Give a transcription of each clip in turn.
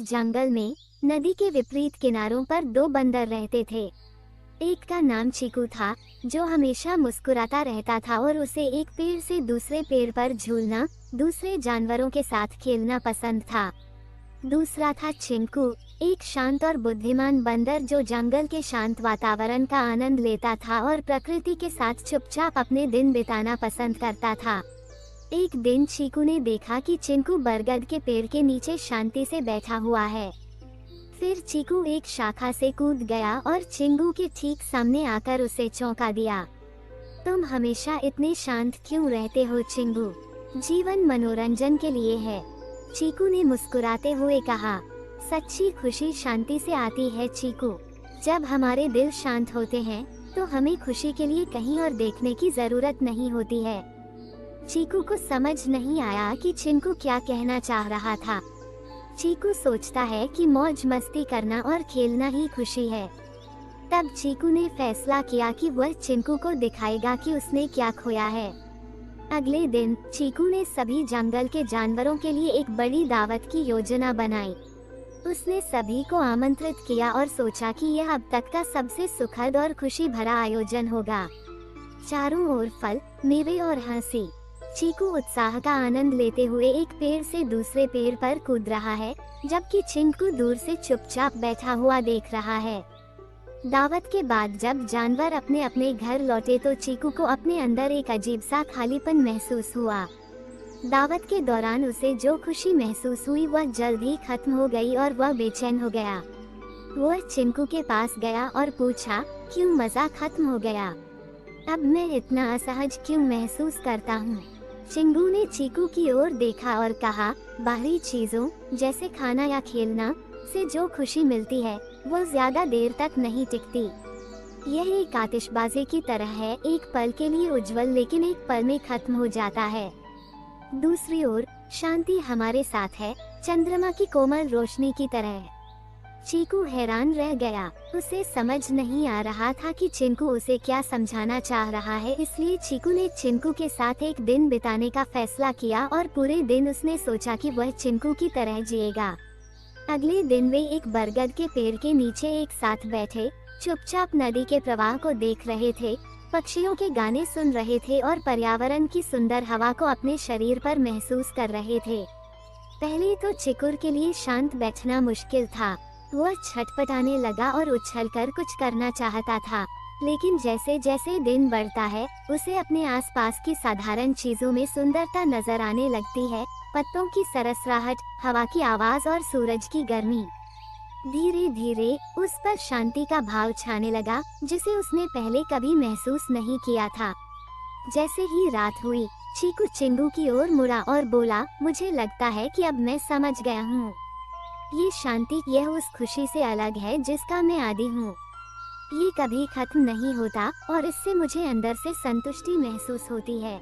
जंगल में नदी के विपरीत किनारों पर दो बंदर रहते थे। एक का नाम चीकू था, जो हमेशा मुस्कुराता रहता था और उसे एक पेड़ से दूसरे पेड़ पर झूलना, दूसरे जानवरों के साथ खेलना पसंद था। दूसरा था चिंकू, एक शांत और बुद्धिमान बंदर जो जंगल के शांत वातावरण का आनंद लेता था और प्रकृति के साथ चुपचाप अपने दिन बिताना पसंद करता था। एक दिन चीकू ने देखा कि चिंकू बरगद के पेड़ के नीचे शांति से बैठा हुआ है। फिर चीकू एक शाखा से कूद गया और चिंकू के ठीक सामने आकर उसे चौंका दिया। तुम हमेशा इतने शांत क्यों रहते हो चिंकू? जीवन मनोरंजन के लिए है, चीकू ने मुस्कुराते हुए कहा। सच्ची खुशी शांति से आती है चीकू। जब हमारे दिल शांत होते हैं तो हमें खुशी के लिए कहीं और देखने की जरूरत नहीं होती है। चीकू को समझ नहीं आया कि चिंकू क्या कहना चाह रहा था। चीकू सोचता है कि मौज मस्ती करना और खेलना ही खुशी है। तब चीकू ने फैसला किया कि वह चिंकू को दिखाएगा कि उसने क्या खोया है। अगले दिन चीकू ने सभी जंगल के जानवरों के लिए एक बड़ी दावत की योजना बनाई। उसने सभी को आमंत्रित किया और सोचा कि यह अब तक का सबसे सुखद और खुशी भरा आयोजन होगा। चारों ओर फल, मेवे और हंसी। चीकू उत्साह का आनंद लेते हुए एक पेड़ से दूसरे पेड़ पर कूद रहा है, जबकि चिंकू दूर से चुपचाप बैठा हुआ देख रहा है। दावत के बाद जब जानवर अपने अपने घर लौटे तो चीकू को अपने अंदर एक अजीब सा खालीपन महसूस हुआ। दावत के दौरान उसे जो खुशी महसूस हुई वह जल्द ही खत्म हो गई और वह बेचैन हो गया। वह चिंकू के पास गया और पूछा, क्यों मजा खत्म हो गया? अब मैं इतना असहज क्यों महसूस करता हूँ? चिंकू ने चीकू की ओर देखा और कहा, बाहरी चीजों जैसे खाना या खेलना से जो खुशी मिलती है वो ज्यादा देर तक नहीं टिकती। यह एक आतिशबाजी की तरह है, एक पल के लिए उज्जवल लेकिन एक पल में खत्म हो जाता है। दूसरी ओर शांति हमारे साथ है, चंद्रमा की कोमल रोशनी की तरह। चीकू हैरान रह गया। उसे समझ नहीं आ रहा था कि चिंकू उसे क्या समझाना चाह रहा है, इसलिए चीकू ने चिंकू के साथ एक दिन बिताने का फैसला किया और पूरे दिन उसने सोचा कि वह चिंकू की तरह जिएगा। अगले दिन वे एक बरगद के पेड़ के नीचे एक साथ बैठे, चुपचाप नदी के प्रवाह को देख रहे थे, पक्षियों के गाने सुन रहे थे और पर्यावरण की सुंदर हवा को अपने शरीर पर महसूस कर रहे थे। पहले तो चिकुर के लिए शांत बैठना मुश्किल था। वह छटपटाने लगा और उछलकर कुछ करना चाहता था, लेकिन जैसे जैसे दिन बढ़ता है उसे अपने आसपास की साधारण चीजों में सुंदरता नजर आने लगती है। पत्तों की सरसराहट, हवा की आवाज और सूरज की गर्मी। धीरे धीरे उस पर शांति का भाव छाने लगा, जिसे उसने पहले कभी महसूस नहीं किया था। जैसे ही रात हुई, चीकू चिंकू की ओर मुड़ा और बोला, मुझे लगता है कि अब मैं समझ गया हूँ। ये शांति, यह उस खुशी से अलग है जिसका मैं आदी हूँ। ये कभी खत्म नहीं होता और इससे मुझे अंदर से संतुष्टि महसूस होती है।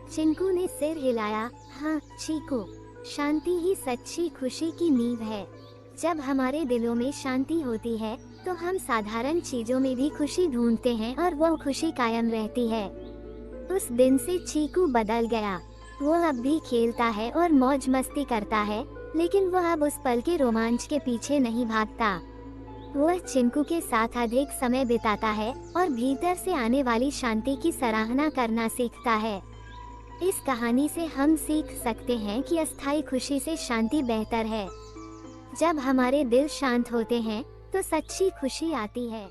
चिंकू ने सिर हिलाया। हाँ चीकू, शांति ही सच्ची खुशी की नींव है। जब हमारे दिलों में शांति होती है तो हम साधारण चीजों में भी खुशी ढूंढते हैं और वो खुशी कायम रहती है। उस दिन से चीकू बदल गया। वो अब भी खेलता है और मौज मस्ती करता है, लेकिन वह अब उस पल के रोमांच के पीछे नहीं भागता। वह चिंकू के साथ अधिक समय बिताता है और भीतर से आने वाली शांति की सराहना करना सीखता है। इस कहानी से हम सीख सकते हैं कि अस्थायी खुशी से शांति बेहतर है। जब हमारे दिल शांत होते हैं तो सच्ची खुशी आती है।